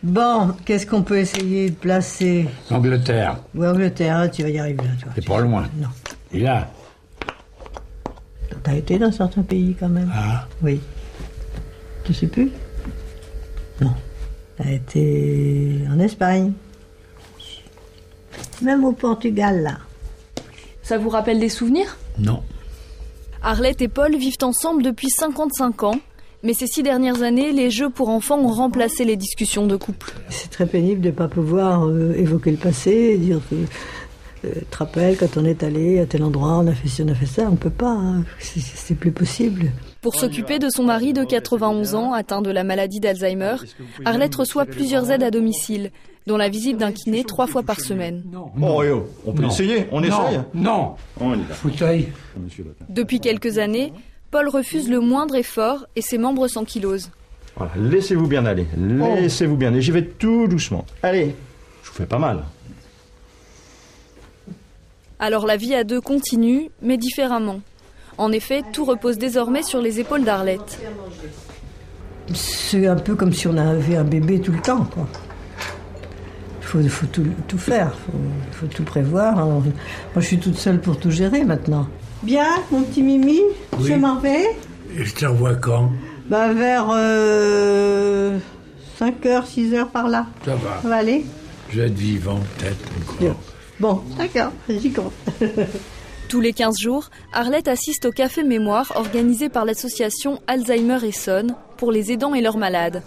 Bon, qu'est-ce qu'on peut essayer de placer? Angleterre. Oui, Angleterre, tu vas y arriver là, toi. C'est pas loin. Non. Et là? T'as été dans certains pays quand même. Ah. Oui. Tu sais plus? Non. T'as été en Espagne. Même au Portugal, là. Ça vous rappelle des souvenirs? Non. Arlette et Paul vivent ensemble depuis 55 ans, mais ces 6 dernières années, les jeux pour enfants ont remplacé les discussions de couple. C'est très pénible de ne pas pouvoir évoquer le passé, et dire que tu te rappelles quand on est allé à tel endroit, on a fait ci, on a fait ça, on ne peut pas, hein. C'est plus possible. Pour s'occuper de son mari de 91 ans, atteint de la maladie d'Alzheimer, Arlette reçoit plusieurs aides à domicile, dont la visite d'un kiné 3 fois par semaine. On peut essayer, on essaye. Non. On y va. Fauteuil. Depuis quelques années, Paul refuse le moindre effort et ses membres s'ankylosent. Voilà, laissez-vous bien aller, laissez-vous bien aller. J'y vais tout doucement. Allez, je vous fais pas mal. Alors la vie à deux continue, mais différemment. En effet, tout repose désormais sur les épaules d'Arlette. C'est un peu comme si on avait un bébé tout le temps, quoi. Il faut tout faire, il faut tout prévoir. Moi, je suis toute seule pour tout gérer maintenant. Bien, mon petit Mimi, oui. Je m'en vais. Et je te revois quand? Vers 5h, 6h par là. Ça va. Ça va aller? Je vais être vivant, peut-être encore. Bien. Bon, d'accord, j'y compte. Tous les 15 jours, Arlette assiste au café mémoire organisé par l'association Alzheimer Essonne pour les aidants et leurs malades.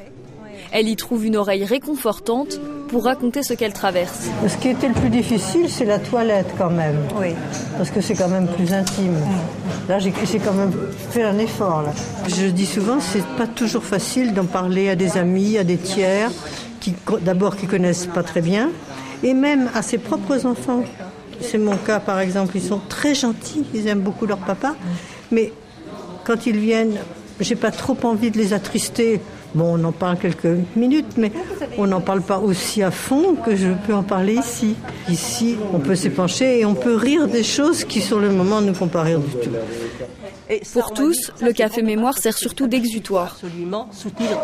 Elle y trouve une oreille réconfortante pour raconter ce qu'elle traverse. Ce qui était le plus difficile, c'est la toilette quand même. Oui. Parce que c'est quand même plus intime. Là, j'ai quand même fait un effort. Là. Je dis souvent, c'est pas toujours facile d'en parler à des amis, à des tiers, qui connaissent pas très bien, et même à ses propres enfants. C'est mon cas, par exemple. Ils sont très gentils, ils aiment beaucoup leur papa, mais quand ils viennent, j'ai pas trop envie de les attrister. Bon, on en parle quelques minutes, mais on n'en parle pas aussi à fond que je peux en parler ici. Ici, on peut s'épancher et on peut rire des choses qui, sur le moment, ne font pas rire du tout. Pour tous, le café mémoire sert surtout d'exutoire.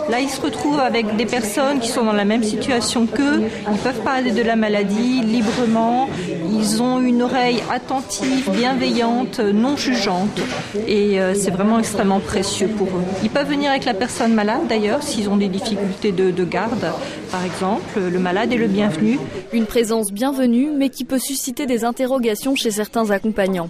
Là, ils se retrouvent avec des personnes qui sont dans la même situation qu'eux. Ils peuvent parler de la maladie librement. Ils ont une oreille attentive, bienveillante, non jugeante. Et c'est vraiment extrêmement précieux pour eux. Ils peuvent venir avec la personne malade, d'ailleurs, s'ils ont des difficultés de garde. Par exemple, le malade est le bienvenu. Une présence bienvenue, mais qui peut susciter des interrogations chez certains accompagnants.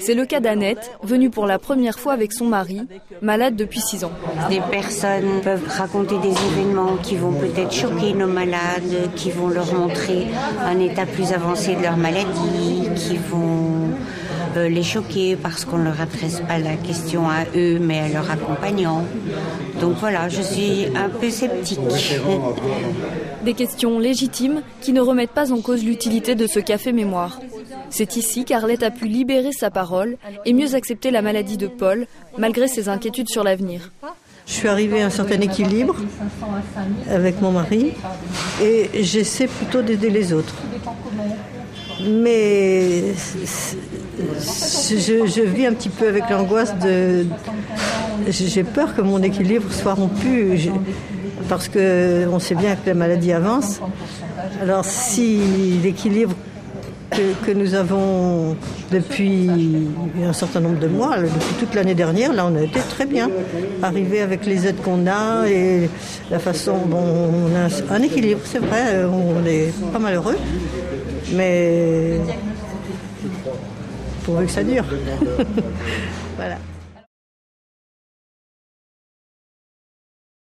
C'est le cas d'Annette, venue pour la première fois avec son mari, malade depuis 6 ans. Des personnes peuvent raconter des événements qui vont peut-être choquer nos malades, qui vont leur montrer un état plus avancé de leur maladie, qui vont les choquer parce qu'on ne leur adresse pas la question à eux, mais à leurs accompagnants. Donc voilà, je suis un peu sceptique. Des questions légitimes qui ne remettent pas en cause l'utilité de ce café mémoire. C'est ici qu'Arlette a pu libérer sa parole et mieux accepter la maladie de Paul, malgré ses inquiétudes sur l'avenir. Je suis arrivée à un certain équilibre avec mon mari et j'essaie plutôt d'aider les autres. Mais je vis un petit peu avec l'angoisse de... J'ai peur que mon équilibre soit rompu parce qu'on sait bien que la maladie avance. Alors si l'équilibre que nous avons depuis un certain nombre de mois, depuis toute l'année dernière, là on a été très bien. Arrivé avec les aides qu'on a et la façon dont on a un équilibre, c'est vrai, on est pas malheureux, mais pourvu que ça dure. Voilà.